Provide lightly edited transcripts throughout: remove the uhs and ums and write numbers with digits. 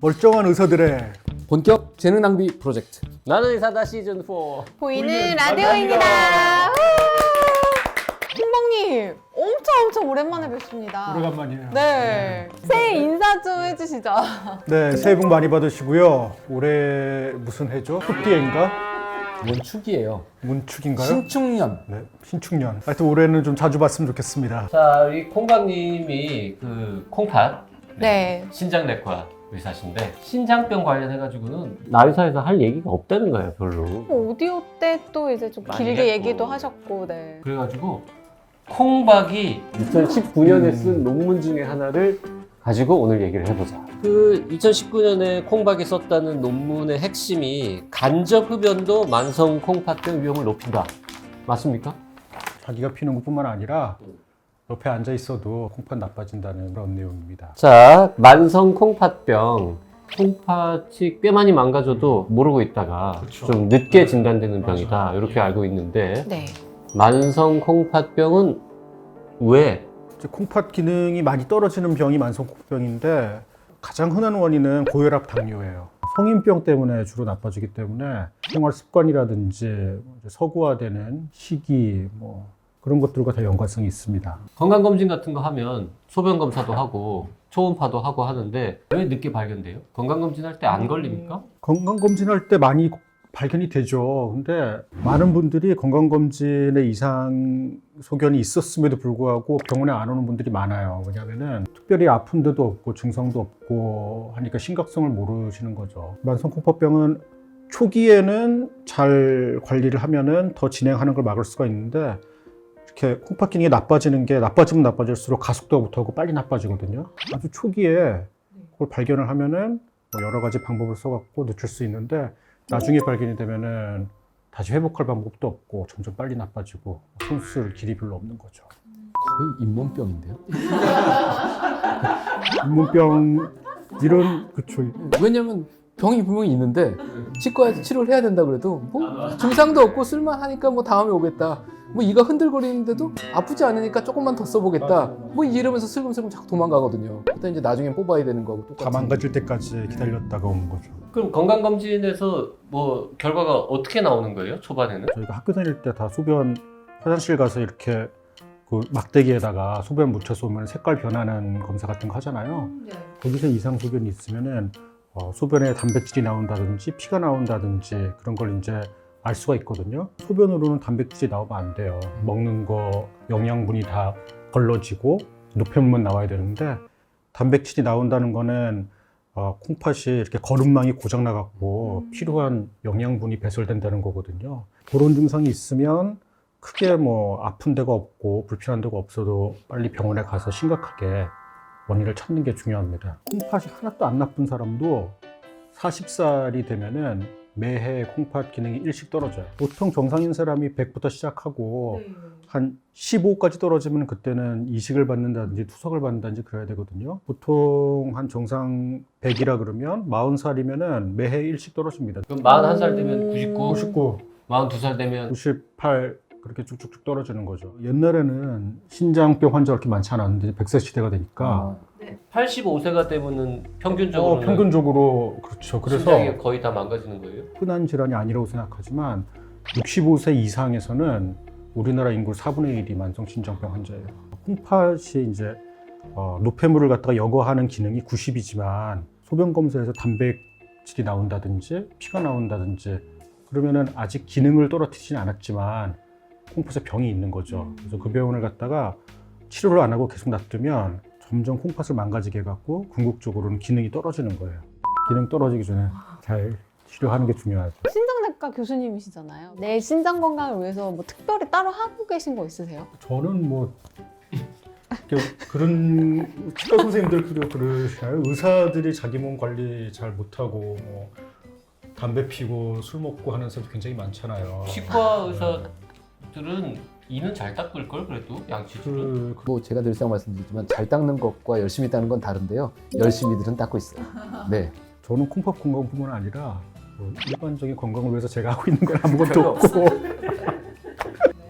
멀쩡한 의사들의 본격 재능 낭비 프로젝트. 나는 의사다 시즌 4. 보이는 라디오입니다. 홍범님 엄청 오랜만에 뵙습니다. 오래간만이에요. 네. 새해 인사 좀 해주시죠. 네, 새해 복 많이 받으시고요. 올해 무슨 해죠? 흑띠해인가? 원축이에요. 문축인가요? 신축년. 네, 신축년. 하여튼 올해는 좀 자주 봤으면 좋겠습니다. 자, 우리 콩박님이 그 콩팥 네. 신장내과 의사신데 신장병 관련해가지고는 나의사에서 할 얘기가 없다는 거예요, 별로. 오디오 때 또 이제 좀 많이 길게 했고. 얘기도 하셨고, 네. 그래가지고 콩박이 2019년에 쓴 논문 중에 하나를 가지고 오늘 얘기를 해보자. 그 2019년에 콩박이 썼다는 논문의 핵심이 간접 흡연도 만성 콩팥병 위험을 높인다. 맞습니까? 자기가 피는 것뿐만 아니라 옆에 앉아 있어도 콩팥 나빠진다는 그런 내용입니다. 자, 만성 콩팥병. 콩팥이 꽤 많이 망가져도 모르고 있다가 그쵸. 좀 늦게 진단되는 맞아. 병이다. 이렇게 알고 있는데 네. 만성 콩팥병은 왜? 이제 콩팥 기능이 많이 떨어지는 병이 만성 콩팥병인데 가장 흔한 원인은 고혈압 당뇨예요. 성인병 때문에 주로 나빠지기 때문에 생활 습관이라든지 서구화되는 시기 뭐 그런 것들과 다 연관성이 있습니다. 건강검진 같은 거 하면 소변검사도 하고 초음파도 하고 하는데 왜 늦게 발견돼요? 건강검진 할 때 안 걸립니까? 건강검진할 때 많이 발견이 되죠. 근데 많은 분들이 건강검진에 이상 소견이 있었음에도 불구하고 병원에 안 오는 분들이 많아요. 왜냐하면 특별히 아픈 데도 없고 증상도 없고 하니까 심각성을 모르시는 거죠. 만성콩팥병은 초기에는 잘 관리를 하면은 더 진행하는 걸 막을 수가 있는데 이렇게 콩팥 기능이 나빠지는 게 나빠지면 나빠질수록 가속도가 붙어가고 빨리 나빠지거든요. 아주 초기에 그걸 발견을 하면은 뭐 여러 가지 방법을 써갖고 늦출 수 있는데 나중에 발견이 되면은 다시 회복할 방법도 없고 점점 빨리 나빠지고 손쓸 길이 별로 없는 거죠. 거의 잇몸병인데요. 잇몸병 이런 그쵸. 왜냐면 병이 분명히 있는데 치과에서 치료를 해야 된다 그래도 뭐 증상도 없고 쓸만하니까 뭐 다음에 오겠다. 뭐 이가 흔들거리는데도 아프지 않으니까 조금만 더 써보겠다. 뭐 이러면서 슬금슬금 자꾸 도망가거든요. 그때 이제 나중에 뽑아야 되는 거고 다 똑같은. 망가질 때까지 기다렸다가 오는 거죠. 그럼 건강검진에서 뭐 결과가 어떻게 나오는 거예요? 초반에는? 저희가 학교 다닐 때 다 소변 화장실 가서 이렇게 그 막대기에다가 소변 묻혀서 오면 색깔 변하는 검사 같은 거 하잖아요. 거기서 이상 소변이 있으면은 소변에 단백질이 나온다든지 피가 나온다든지 그런 걸 이제 알 수가 있거든요. 소변으로는 단백질이 나오면 안 돼요. 먹는 거 영양분이 다 걸러지고 노폐물만 나와야 되는데 단백질이 나온다는 거는 콩팥이 이렇게 거름망이 고장 나갖고 필요한 영양분이 배설된다는 거거든요. 그런 증상이 있으면 크게 뭐 아픈 데가 없고 불편한 데가 없어도 빨리 병원에 가서 심각하게 원인을 찾는 게 중요합니다. 콩팥이 하나도 안 나쁜 사람도 40살이 되면은 매해 콩팥 기능이 일씩 떨어져요. 보통 정상인 사람이 100부터 시작하고 한 15까지 떨어지면 그때는 이식을 받는다든지 투석을 받는다든지 그래야 되거든요. 보통 한 정상 100이라 그러면 40살이면은 매해 일씩 떨어집니다. 그럼 41살 되면 99, 99, 42살 되면 98 그렇게 쭉쭉쭉 떨어지는 거죠. 옛날에는 신장병 환자가 그렇게 많지 않았는데 100세 시대가 되니까 85세가 되면은 평균적으로 평균적으로 그렇죠. 그래서 신장이 거의 다 망가지는 거예요? 흔한 질환이 아니라고 생각하지만 65세 이상에서는 우리나라 인구 4분의 1이 만성신장병 환자예요. 콩팥이 이제 노폐물을 갖다가 여과하는 기능이 90이지만 소변 검사에서 단백질이 나온다든지 피가 나온다든지 그러면은 아직 기능을 떨어뜨리진 않았지만 콩팥에 병이 있는 거죠. 그래서 그 병원을 갖다가 치료를 안 하고 계속 놔두면 점점 콩팥을 망가지게 해갖고 궁극적으로는 기능이 떨어지는 거예요. 기능 떨어지기 전에 잘 치료하는 게 중요하죠. 신장내과 교수님이시잖아요. 내 신장 건강을 위해서 뭐 특별히 따로 하고 계신 거 있으세요? 저는 뭐 그런 치과 선생님들 그러시나요? 의사들이 자기 몸 관리 잘 못하고 뭐 담배 피고 술 먹고 하는 사람도 굉장히 많잖아요. 치과 의사들은 이는 잘 닦을 걸 그래도 양치질은. 뭐 제가 늘상 말씀드리지만 잘 닦는 것과 열심히 닦는 건 다른데요. 열심히들은 닦고 있어요. 네. 저는 콩팥 건강뿐만 아니라 뭐 일반적인 건강을 위해서 제가 하고 있는 건 아무것도 없고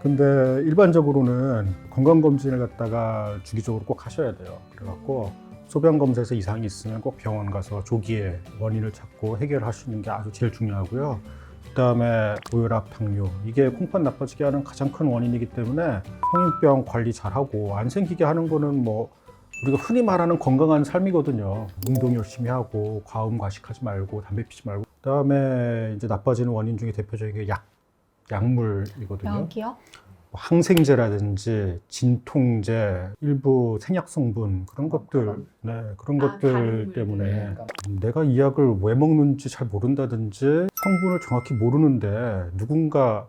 근데 일반적으로는 건강검진을 갖다가 주기적으로 꼭 하셔야 돼요. 그래갖고 소변 검사에서 이상이 있으면 꼭 병원 가서 조기에 원인을 찾고 해결하시는 게 아주 제일 중요하고요. 그다음에 고혈압, 당뇨 이게 콩팥 나빠지게 하는 가장 큰 원인이기 때문에 성인병 관리 잘하고 안 생기게 하는 거는 뭐 우리가 흔히 말하는 건강한 삶이거든요. 운동 열심히 하고 과음 과식하지 말고 담배 피지 말고. 그다음에 이제 나빠지는 원인 중에 대표적인 게 약물이거든요. 약이요? 항생제라든지 진통제, 일부 생약 성분 그런 것들, 그런 것들 때문에 내가 이 약을 왜 먹는지 잘 모른다든지 성분을 정확히 모르는데 누군가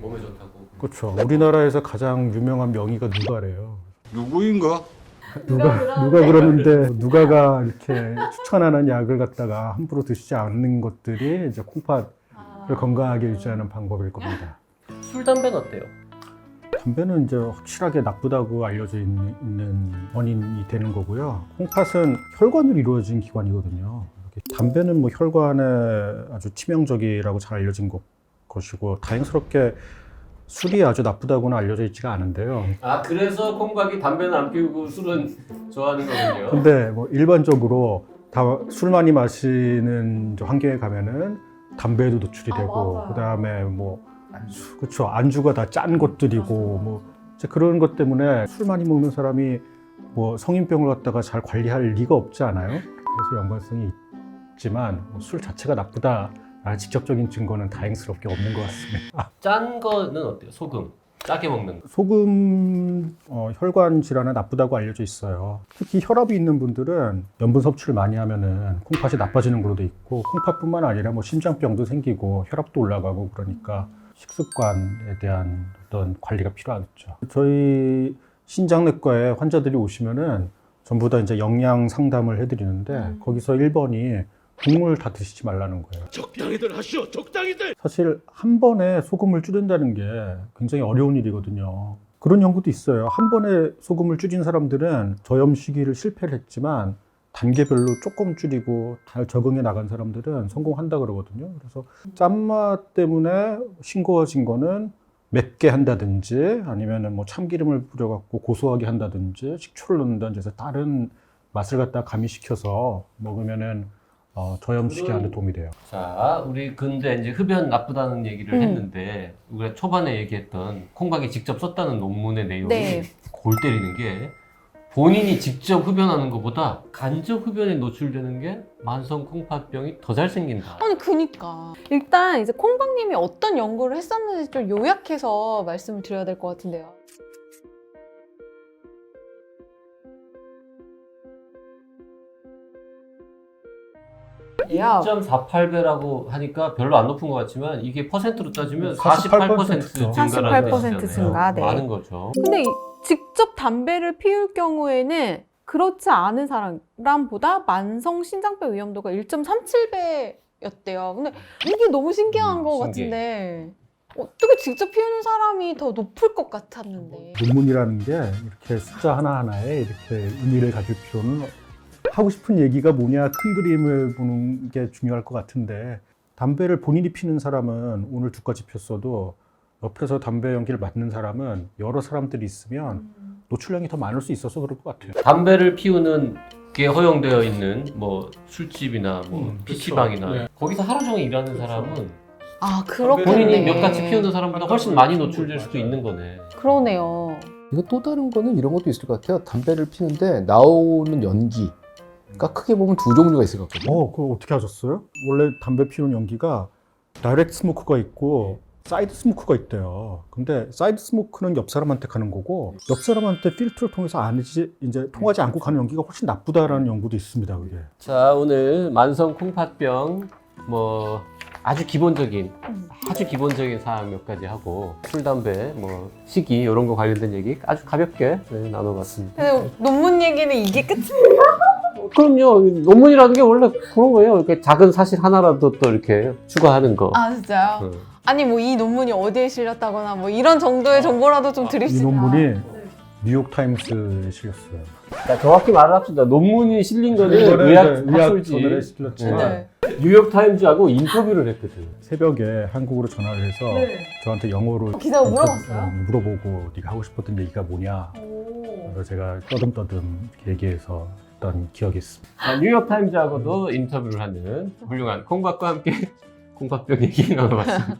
몸에 좋다고. 그렇죠. 우리나라에서 가장 유명한 명의가 누가래요. 누구인가? 누가 그러는데 누가가 이렇게 추천하는 약을 갖다가 함부로 드시지 않는 것들이 이제 콩팥을 건강하게 유지하는 방법일 겁니다. 술, 담배는 어때요? 담배는 이제 확실하게 나쁘다고 알려져 있는 원인이 되는 거고요. 콩팥은 혈관으로 이루어진 기관이거든요. 담배는 뭐 혈관에 아주 치명적이라고 잘 알려진 것이고 다행스럽게 술이 아주 나쁘다고는 알려져 있지가 않은데요. 아, 그래서 콩박이 담배는 안 피우고 술은 좋아하는 거군요. 근데 뭐 일반적으로 술 많이 마시는 환경에 가면은 담배에도 노출이 되고 그다음에 뭐 그렇죠. 안주가 다 짠 것들이고 뭐 이제 그런 것 때문에 술 많이 먹는 사람이 뭐 성인병을 갖다가 잘 관리할 리가 없지 않아요. 그래서 연관성이 있지만 술 자체가 나쁘다라는 직접적인 증거는 다행스럽게 없는 것 같습니다. 짠 거는 어때요? 소금. 짜게 먹는 거. 소금 혈관 질환에 나쁘다고 알려져 있어요. 특히 혈압이 있는 분들은 염분 섭취를 많이 하면은 콩팥이 나빠지는 걸로도 있고 콩팥뿐만 아니라 뭐 심장병도 생기고 혈압도 올라가고 그러니까 식습관에 대한 어떤 관리가 필요하겠죠. 저희 신장내과에 환자들이 오시면은 전부 다 이제 영양 상담을 해드리는데 거기서 1번이 국물 다 드시지 말라는 거예요. 적당히들 하시오, 적당히들. 사실 한 번에 소금을 줄인다는 게 굉장히 어려운 일이거든요. 그런 연구도 있어요. 한 번에 소금을 줄인 사람들은 저염 시기를 실패를 했지만 단계별로 조금 줄이고 잘 적응해 나간 사람들은 성공한다 그러거든요. 그래서 짠맛 때문에 싱거워진 거는 맵게 한다든지 아니면은 뭐 참기름을 뿌려갖고 고소하게 한다든지 식초를 넣는다든지 해서 다른 맛을 갖다 가미시켜서 먹으면은 저염시키 하는 데 도움이 돼요. 자, 우리 근데 이제 흡연 나쁘다는 얘기를 했는데 우리가 초반에 얘기했던 콩박이 직접 썼다는 논문의 내용이 골 때리는 게 본인이 직접 흡연하는 것보다 간접 흡연에 노출되는 게 만성 콩팥병이 더 잘 생긴다. 아니 그니까 일단 이제 콩박님이 어떤 연구를 했었는지 좀 요약해서 말씀을 드려야 될 것 같은데요. 1.48배라고 하니까 별로 안 높은 것 같지만 이게 퍼센트로 따지면 48% 증가라는 48% 뜻이잖아요. 증가, 네. 많은 거죠. 근데 직접 담배를 피울 경우에는 그렇지 않은 사람보다 만성 신장병 위험도가 1.37배였대요. 근데 이게 너무 신기한 것 신기해. 같은데 어떻게 직접 피우는 사람이 더 높을 것 같았는데. 논문이라는 게 이렇게 숫자 하나하나에 이렇게 의미를 가질 필요는 하고 싶은 얘기가 뭐냐 큰 그림을 보는 게 중요할 것 같은데 담배를 본인이 피는 사람은 오늘 2가지 폈어도 옆에서 담배 연기를 맡는 사람은 여러 사람들이 있으면 노출량이 더 많을 수 있어서 그럴 것 같아요. 담배를 피우는 게 허용되어 있는 뭐 술집이나 뭐 PC방이나 그렇죠. 네. 거기서 하루 종일 일하는 사람은 아 그렇겠네. 본인이 몇 가지 피우는 사람보다 훨씬 많이 노출될 수도 있는 거네. 그러네요. 이거 또 다른 거는 이런 것도 있을 것 같아요. 담배를 피는데 나오는 연기가 크게 보면 두 종류가 있을 것 같거든요. 그거 어떻게 하셨어요? 원래 담배 피우는 연기가 다이렉트 스모크가 있고 사이드 스모크가 있대요. 근데 사이드 스모크는 옆 사람한테 가는 거고 옆 사람한테 필터를 통해서 이제 통하지 않고 가는 연기가 훨씬 나쁘다라는 연구도 있습니다. 그게. 자, 오늘 만성 콩팥병 뭐 아주 기본적인 사항 몇 가지 하고 술, 담배, 뭐 식이 이런 거 관련된 얘기 아주 가볍게 나눠봤습니다. 근데 논문 얘기는 이게 끝이 그럼요. 논문이라는 게 원래 그런 거예요. 이렇게 작은 사실 하나라도 또 이렇게 추가하는 거. 아 진짜요? 아니 뭐 이 논문이 어디에 실렸다거나 뭐 이런 정도의 정보라도 좀 드릴 수 이 있나요? 논문이 뉴욕타임스에 실렸어요. 자, 정확히 말을 합시다. 논문이 실린 거는 이거는 의학 이제 의학 학술지 저널에 실렸지만 네. 뉴욕타임즈하고 인터뷰를 했거든. 새벽에 한국으로 전화를 해서 저한테 영어로 기사가 물어봤어요? 물어보고 네가 하고 싶었던 얘기가 뭐냐. 오. 그래서 제가 떠듬떠듬 이렇게 얘기해서 했던 기억이 있습니다. 자, 뉴욕타임즈하고도 인터뷰를 하는 훌륭한 콩밥과 함께 콩밥병 얘기 나눠봤습니다.